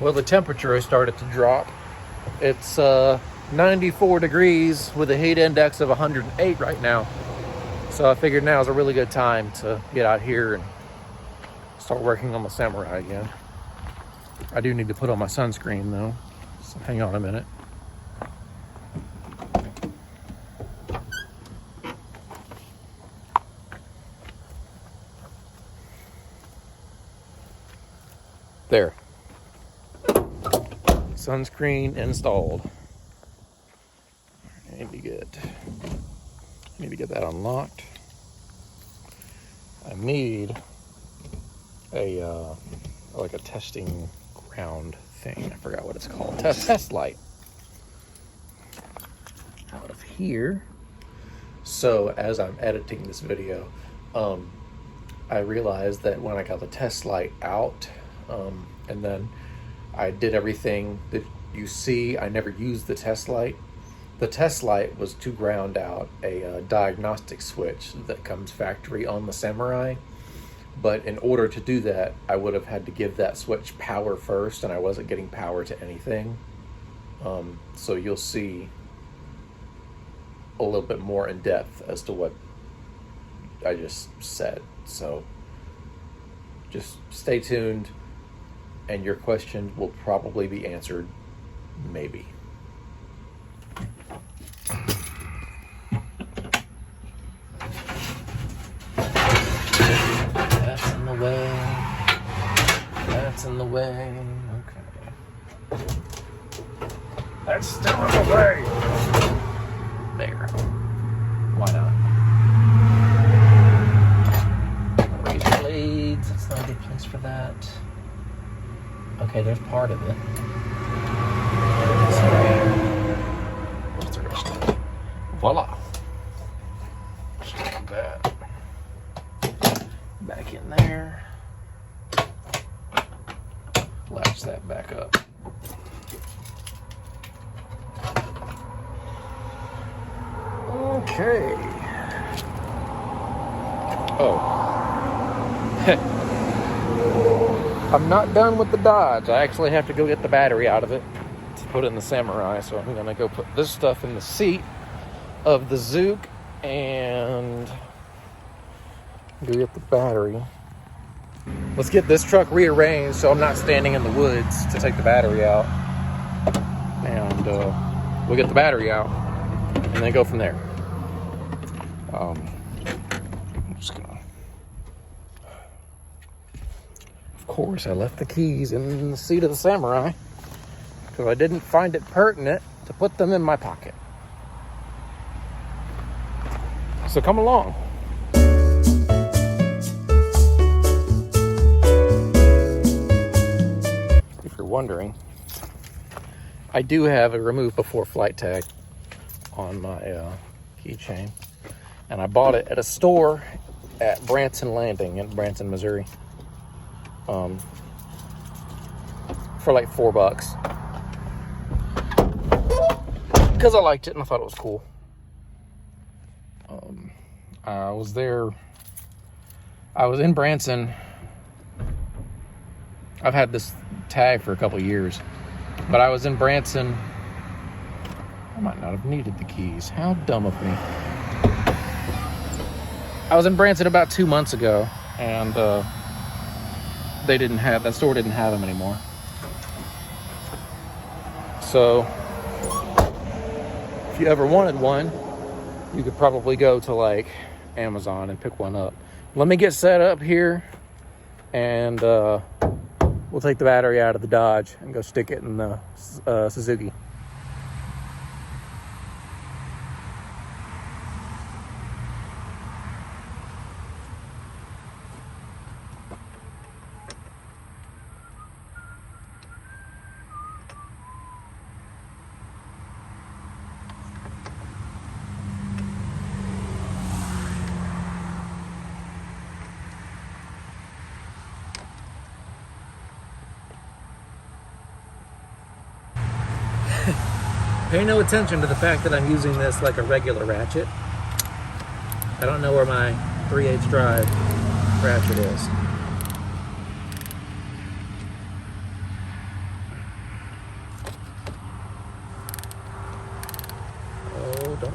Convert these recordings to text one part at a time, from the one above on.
Well, the temperature has started to drop. It's 94 degrees with a heat index of 108 right now. So I figured now is a really good time to get out here and start working on the Samurai again. I do need to put on my sunscreen though, so hang on a minute. There. Sunscreen installed. I need to get that unlocked. I need a like a testing ground thing. I forgot what it's called. Test light. Out of here. So as I'm editing this video, I realized that when I got the test light out, and then I did everything that you see, I never used the test light. The test light was to ground out a diagnostic switch that comes factory on the Samurai. But in order to do that, I would have had to give that switch power first, and I wasn't getting power to anything. So you'll see a little bit more in depth as to what I just said. So just stay tuned, and your question will probably be answered, maybe. That's in the way. That's in the way. Okay. That's still in the way. There. Why not? Razor blades. That's not a good place for that. Okay, there's part of it. What's the rest of it? Voila. Stick that back in there. Latch that back up. Okay. Oh. I'm not done with the Dodge. I actually have to go get the battery out of it to put in the Samurai. So I'm going to go put this stuff in the seat of the Zook and go get the battery. Let's get this truck rearranged so I'm not standing in the woods to take the battery out. And we'll get the battery out and then go from there. I'm just gonna... Of course, I left the keys in the seat of the Samurai because I didn't find it pertinent to put them in my pocket. So come along. If you're wondering, I do have a remove before flight tag on my keychain, and I bought it at a store at Branson Landing in Branson, Missouri, for like $4 because I liked it and I thought it was cool. I was in Branson. I've had this tag for a couple of years, but I was in Branson. I might not have needed the keys. How dumb of me. I was in Branson about 2 months ago, and that store didn't have them anymore. So if you ever wanted one, you could probably go to like Amazon and pick one up. Let me get set up here, and we'll take the battery out of the Dodge and go stick it in the Suzuki. Pay no attention to the fact that I'm using this like a regular ratchet. I don't know where my 3/8 drive ratchet is.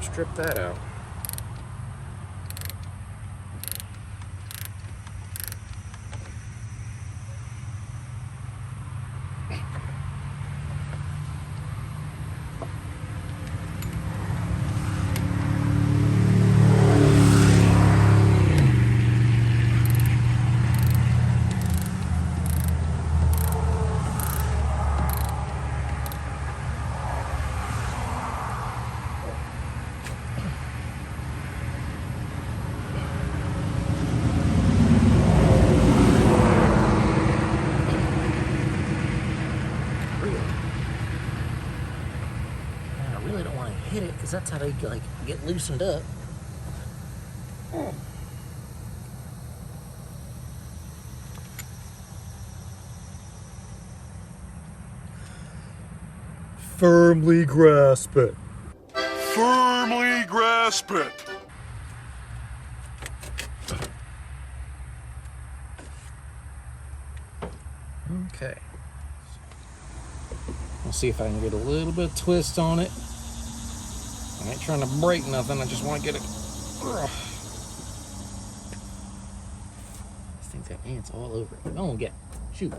strip that out. Hit it, because that's how they like get loosened up. Firmly grasp it. Firmly grasp it. Okay. We'll see if I can get a little bit of twist on it. I ain't trying to break nothing, I just want to get it. Ugh. This thing's got ants all over it. Oh, yeah. Shoot.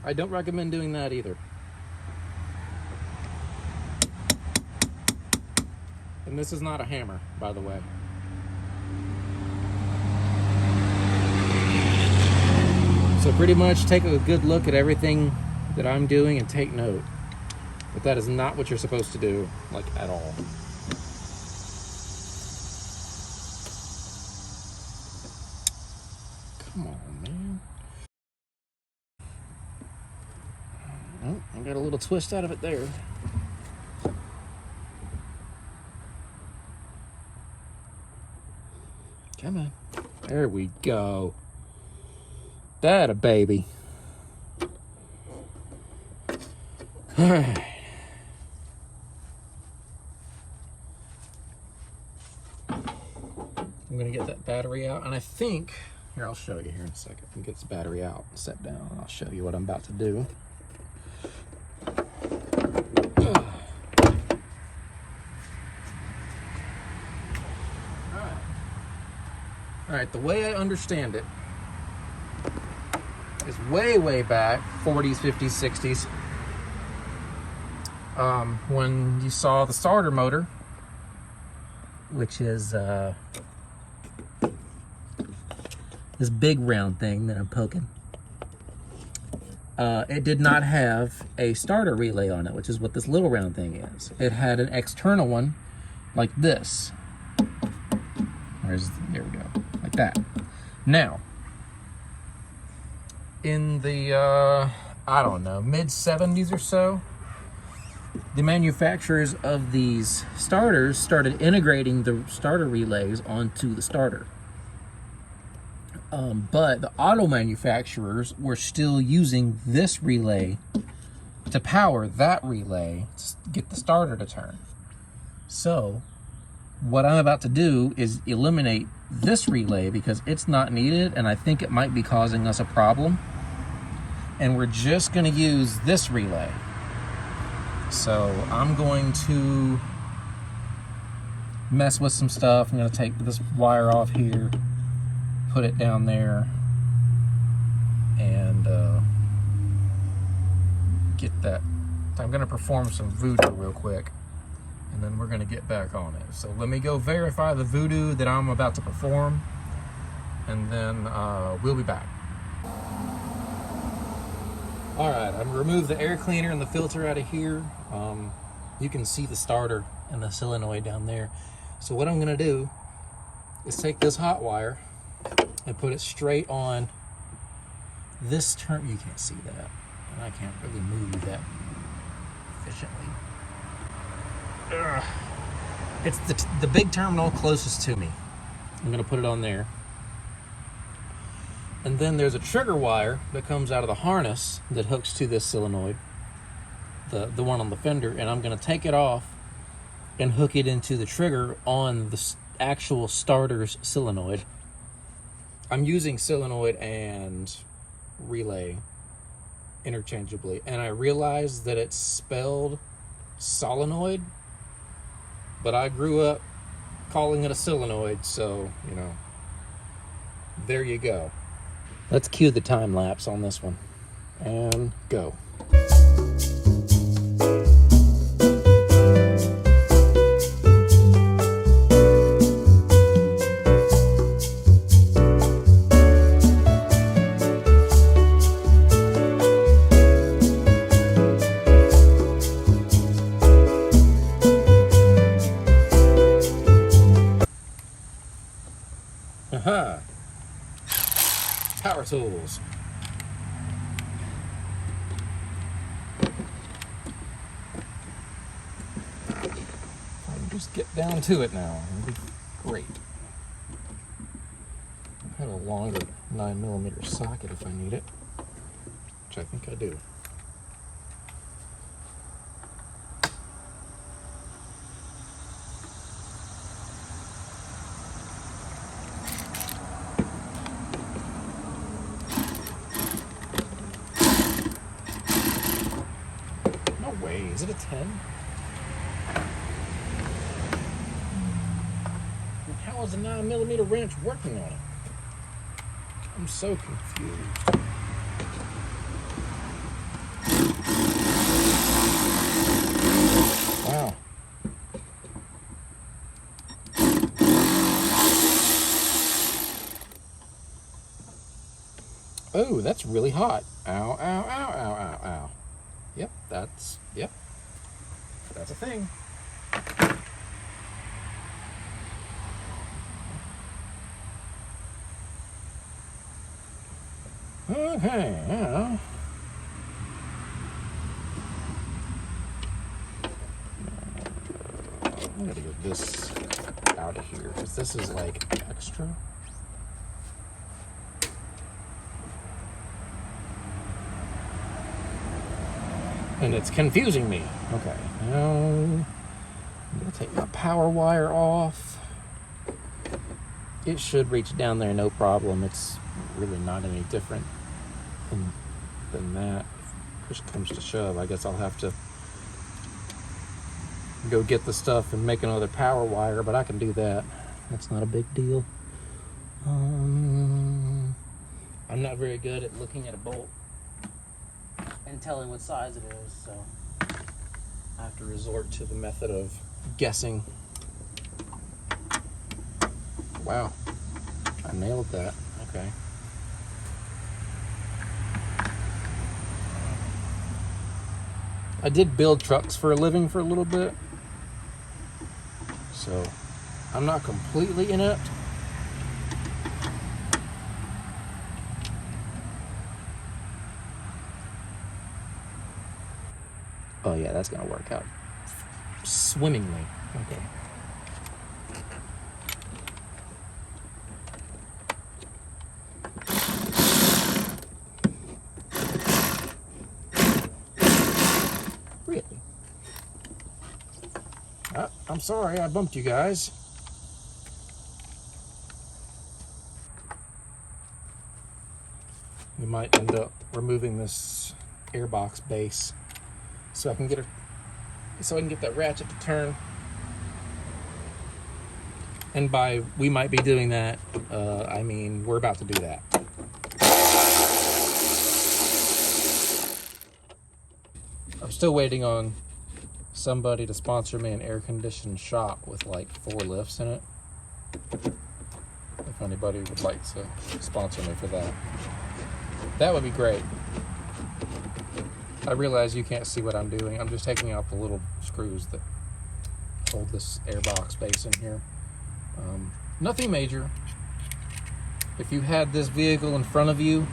I don't recommend doing that either. And this is not a hammer, by the way. So pretty much take a good look at everything that I'm doing and take note. But that is not what you're supposed to do, like, at all. Come on, man. Oh, I got a little twist out of it there. Come on. There we go. That a baby. All right. I'm gonna get that battery out, and I think, here, I'll show you here in a second. I'll get this battery out, set down, and I'll show you what I'm about to do. All right, the way I understand it is way back, 40s, 50s, 60s, when you saw the starter motor, which is this big round thing that I'm poking. It did not have a starter relay on it, which is what this little round thing is. It had an external one like this. There we go, like that. Now, in the, I don't know, mid-70s or so, the manufacturers of these starters started integrating the starter relays onto the starter. But the auto manufacturers were still using this relay to power that relay to get the starter to turn. So what I'm about to do is eliminate this relay because it's not needed, and I think it might be causing us a problem. And we're just going to use this relay. So I'm going to mess with some stuff. I'm going to take this wire off here, put it down there, and get that. I'm going to perform some voodoo real quick, and then we're going to get back on it. So let me go verify the voodoo that I'm about to perform, and then we'll be back. All right, I've removed the air cleaner and the filter out of here. You can see the starter and the solenoid down there. So what I'm gonna do is take this hot wire and put it straight on this term. You can't see that, and I can't really move that efficiently. Ugh. It's the big terminal closest to me. I'm gonna put it on there. And then there's a trigger wire that comes out of the harness that hooks to this solenoid, the one on the fender, and I'm going to take it off and hook it into the trigger on the actual starter's solenoid. I'm using solenoid and relay interchangeably, and I realized that it's spelled solenoid, but I grew up calling it a solenoid, so, you know, there you go. Let's cue the time lapse on this one, and go. Aha! Power tools. I'll just get down to it now. It'll be great. I have a longer 9mm socket if I need it, which I think I do. Is it a 10? And how is a 9mm wrench working on it? I'm so confused. Wow. Oh, that's really hot. Ow, ow, ow, ow, ow, ow. Yep, that's a thing. Okay, yeah. I'm gonna get this out of here because this is like extra. And it's confusing me. Okay, now I'm gonna take my power wire off. It should reach down there no problem. It's really not any different than that. If push comes to shove, I guess I'll have to go get the stuff and make another power wire, but I can do that. That's not a big deal. I'm not very good at looking at a bolt and telling what size it is, so I have to resort to the method of guessing. Wow, I nailed that. Okay. I did build trucks for a living for a little bit, so I'm not completely inept. Oh yeah, that's gonna work out swimmingly. Okay. Really? I'm sorry, I bumped you guys. We might end up removing this airbox base so I can get that ratchet to turn. And by we might be doing that, I mean we're about to do that. I'm still waiting on somebody to sponsor me an air-conditioned shop with like 4 lifts in it. If anybody would like to sponsor me for that, that would be great. I realize you can't see what I'm doing. I'm just taking out the little screws that hold this airbox base in here. Nothing major. If you had this vehicle in front of you,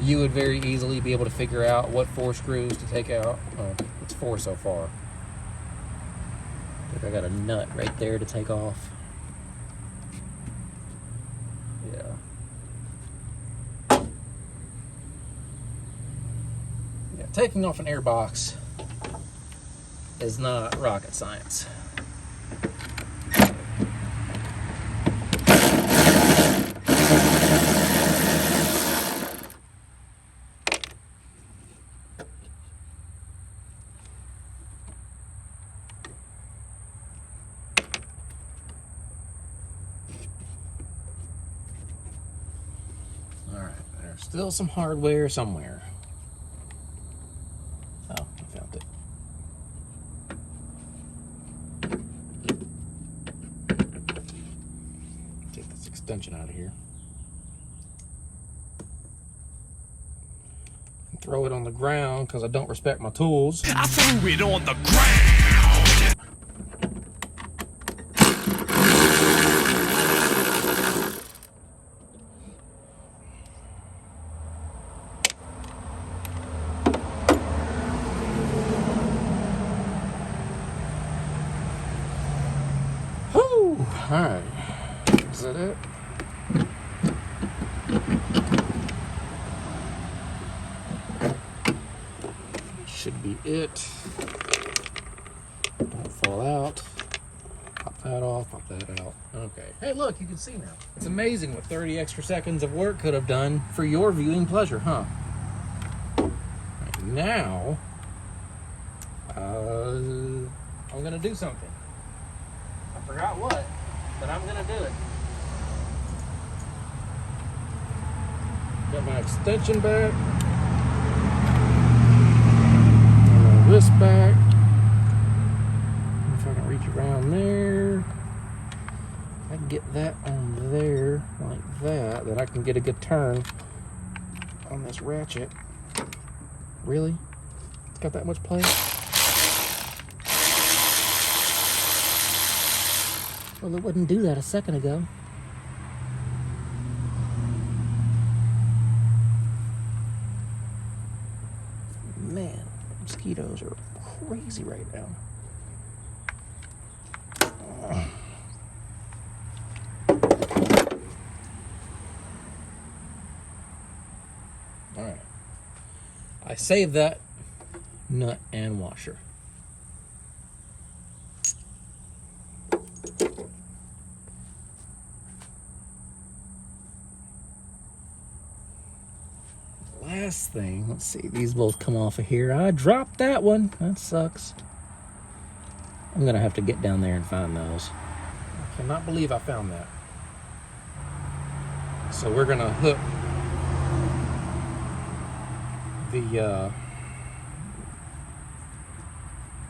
you would very easily be able to figure out what 4 screws to take out. It's 4 so far. I think I got a nut right there to take off. Yeah. Yeah, taking off an airbox is not rocket science. Still some hardware somewhere. Oh, I found it. Take this extension out of here. And throw it on the ground because I don't respect my tools. I threw it on the ground. Whew! Alright. Is that it? Should be it. Don't fall out. Pop that off, pop that out. Okay. Hey, look, you can see now. It's amazing what 30 extra seconds of work could have done for your viewing pleasure, huh? Right, now, I'm gonna do something. I forgot what, but I'm gonna do it. Got my extension back. This back. If I can reach around there, I can get that on there like that, then I can get a good turn on this ratchet. Really? It's got that much play? Well, it wouldn't do that a second ago. Man, mosquitoes are crazy right now. All right. I saved that nut and washer. Last thing, let's see, these both come off of here. I dropped that one. That sucks. I'm gonna have to get down there and find those. I cannot believe I found that. So we're gonna hook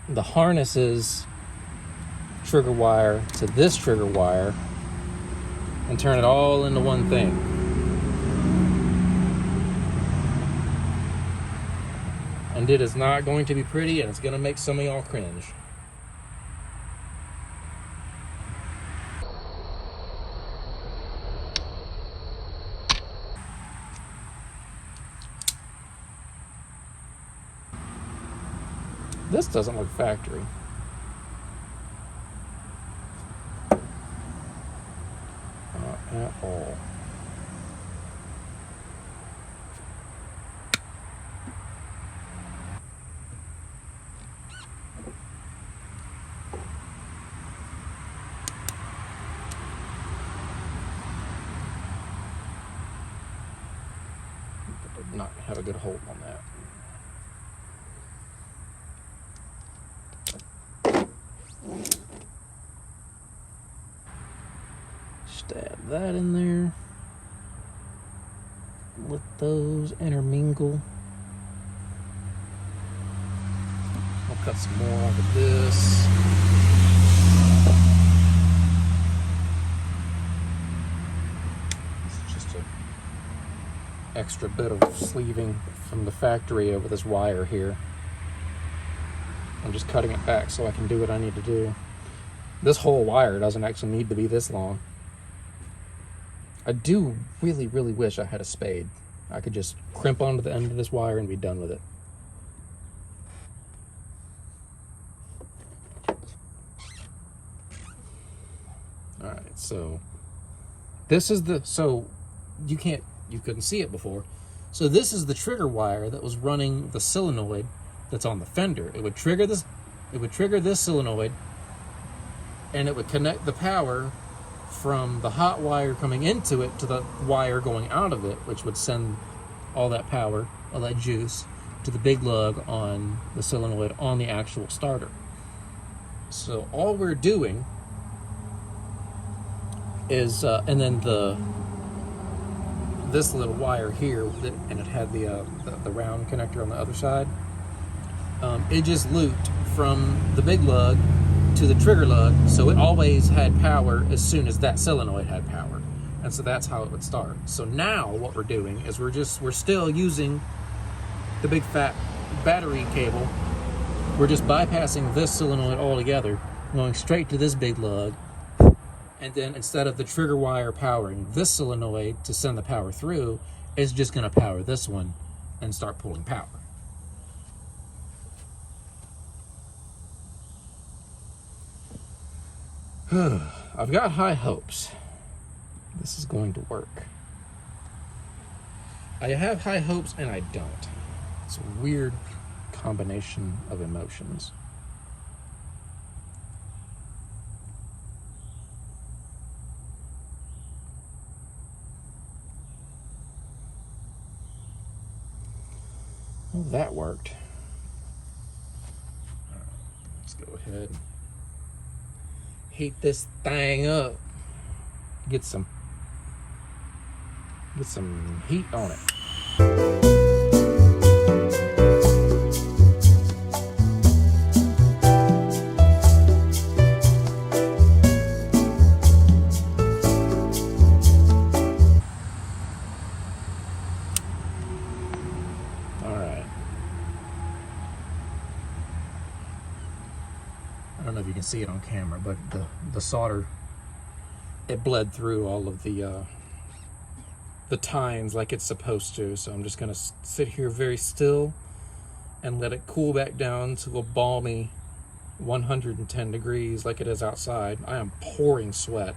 the harness's trigger wire to this trigger wire and turn it all into one thing. And it is not going to be pretty, and it's going to make some of y'all cringe. This doesn't look factory. Not at all. Not have a good hold on that. Stab that in there. Let those intermingle. I'll cut some more off of this. Extra bit of sleeving from the factory over this wire here. I'm just cutting it back so I can do what I need to do. This whole wire doesn't actually need to be this long. I do really, really wish I had a spade. I could just crimp onto the end of this wire and be done with it. Alright, so this is the, so you couldn't see it before. So this is the trigger wire that was running the solenoid that's on the fender. It would trigger this solenoid, and it would connect the power from the hot wire coming into it to the wire going out of it, which would send all that power, all that juice, to the big lug on the solenoid on the actual starter. So all we're doing is, and then the this little wire here, and it had the round connector on the other side. It just looped from the big lug to the trigger lug, so it always had power as soon as that solenoid had power, and so that's how it would start. So now what we're doing is we're still using the big fat battery cable. We're just bypassing this solenoid altogether, going straight to this big lug, and then instead of the trigger wire powering this solenoid to send the power through, it's just going to power this one and start pulling power. I've got high hopes this is going to work. I have high hopes and I don't. It's a weird combination of emotions. Well, that worked. Let's go ahead. Heat this thing up. Get some heat on it. All right. I don't know if you can see it on camera, but the solder, it bled through all of the tines like it's supposed to. So I'm just gonna sit here very still and let it cool back down to a balmy 110 degrees like it is outside. I am pouring sweat.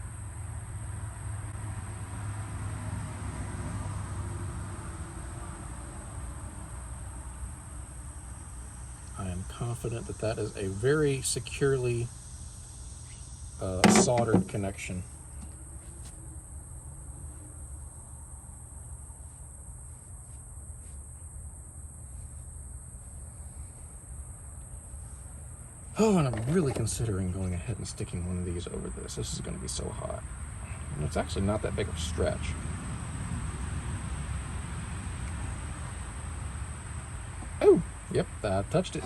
I am confident that that is a very securely soldered connection. Oh, and I'm really considering going ahead and sticking one of these over this. This is going to be so hot. And it's actually not that big of a stretch. Oh, yep, I touched it.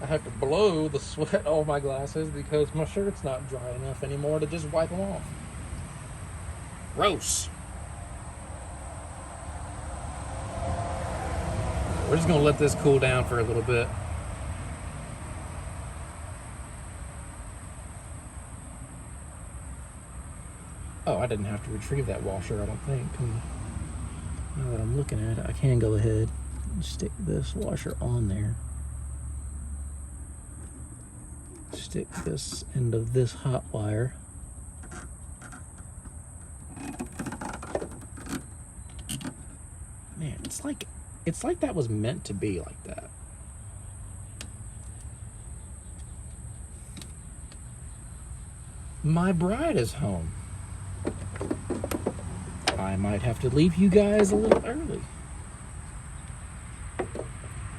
I have to blow the sweat off my glasses because my shirt's not dry enough anymore to just wipe them off. Gross. We're just gonna let this cool down for a little bit. Oh, I didn't have to retrieve that washer, I don't think. Now that I'm looking at it, I can go ahead and stick this washer on there. Stick this end of this hot wire. Man, it's like that was meant to be like that. My bride is home. I might have to leave you guys a little early.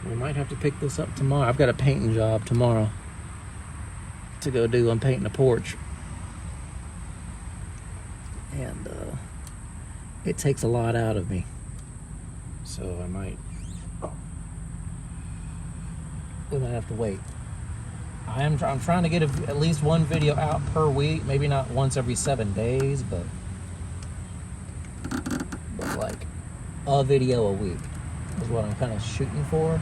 We might have to pick this up tomorrow. I've got a painting job tomorrow to go do. I'm painting a porch, and it takes a lot out of me, so we might have to wait. I'm trying to get at least one video out per week, maybe not once every 7 days, but like a video a week is what I'm kind of shooting for.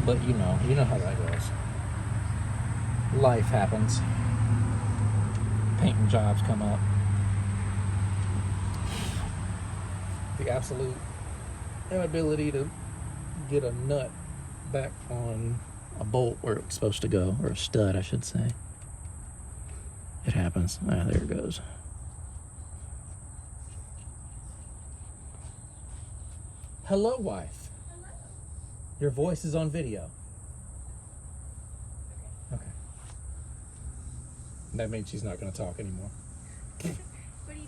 But you know how that goes. Life happens. Painting jobs come up. The absolute inability to get a nut back on a bolt where it's supposed to go, or a stud, I should say. It happens. Ah, there it goes. Hello, wife. Your voice is on video. Okay. That means she's not going to talk anymore. What are you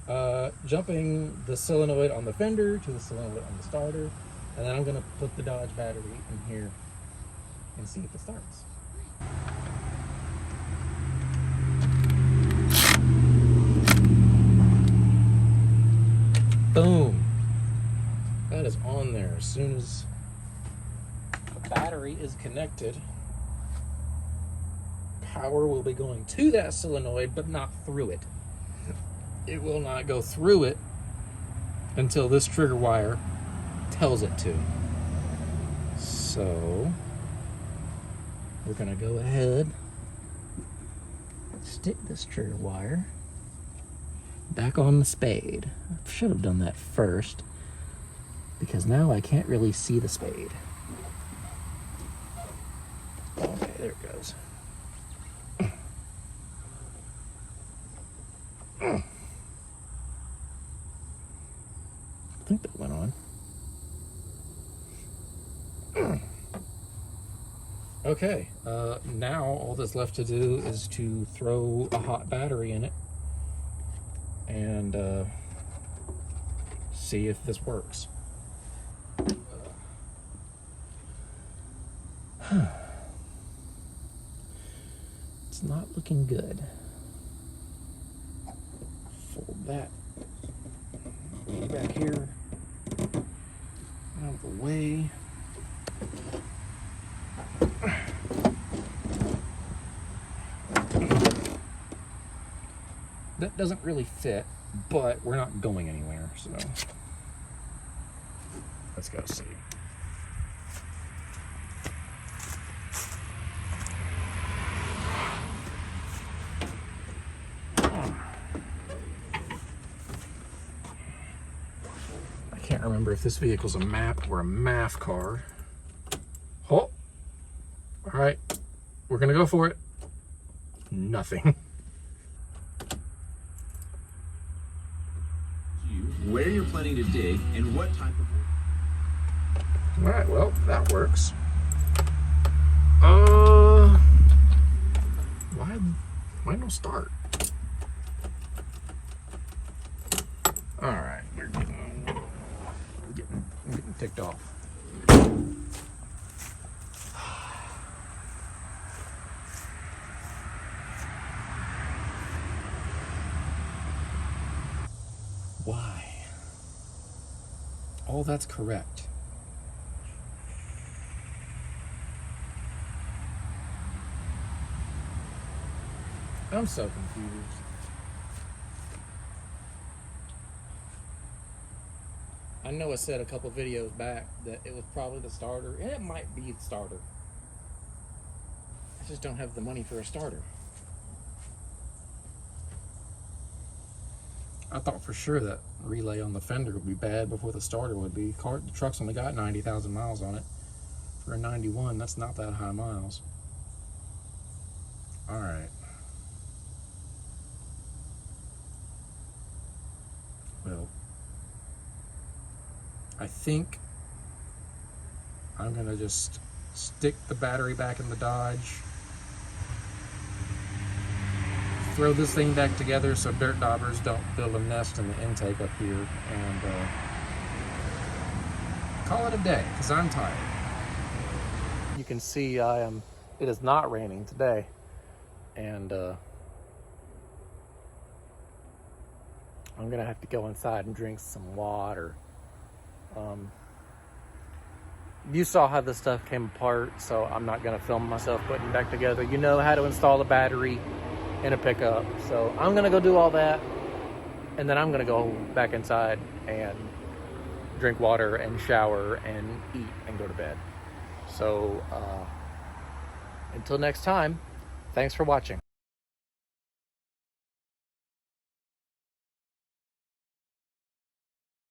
doing? Jumping the solenoid on the fender to the solenoid on the starter, and then I'm going to put the Dodge battery in here and see if it starts. Boom. That is on there. As soon as the battery is connected, power will be going to that solenoid, but not through it. It will not go through it until this trigger wire tells it to. So we're going to go ahead, stick this trigger wire back on the spade. I should have done that first, because now I can't really see the spade. Okay, there it goes. I think that went on. Okay, now all that's left to do is to throw a hot battery in it and see if this works. It's not looking good. Fold that back here out of the way. That doesn't really fit, but we're not going anywhere, so let's go see. I can't remember if this vehicle's a map or a MAF car. Oh, all right, we're gonna go for it. Nothing. Where you're planning to dig and what type of All right, well, that works. Why no start? All right, we're getting ticked off. Why? Oh, that's correct. I'm so confused. I know I said a couple videos back that it was probably the starter, and it might be the starter. I just don't have the money for a starter. I thought for sure that relay on the fender would be bad before the starter would be. The truck's only got 90,000 miles on it. For a 91, that's not that high miles. All right. Well, I think I'm gonna just stick the battery back in the Dodge, throw this thing back together so dirt daubers don't build a nest in the intake up here, and call it a day, because I'm tired. You can see it is not raining today, and I'm gonna have to go inside and drink some water. You saw how this stuff came apart, so I'm not gonna film myself putting it back together. You know how to install a battery in a pickup, so I'm gonna go do all that, and then I'm gonna go back inside and drink water and shower and eat and go to bed. So until next time, thanks for watching.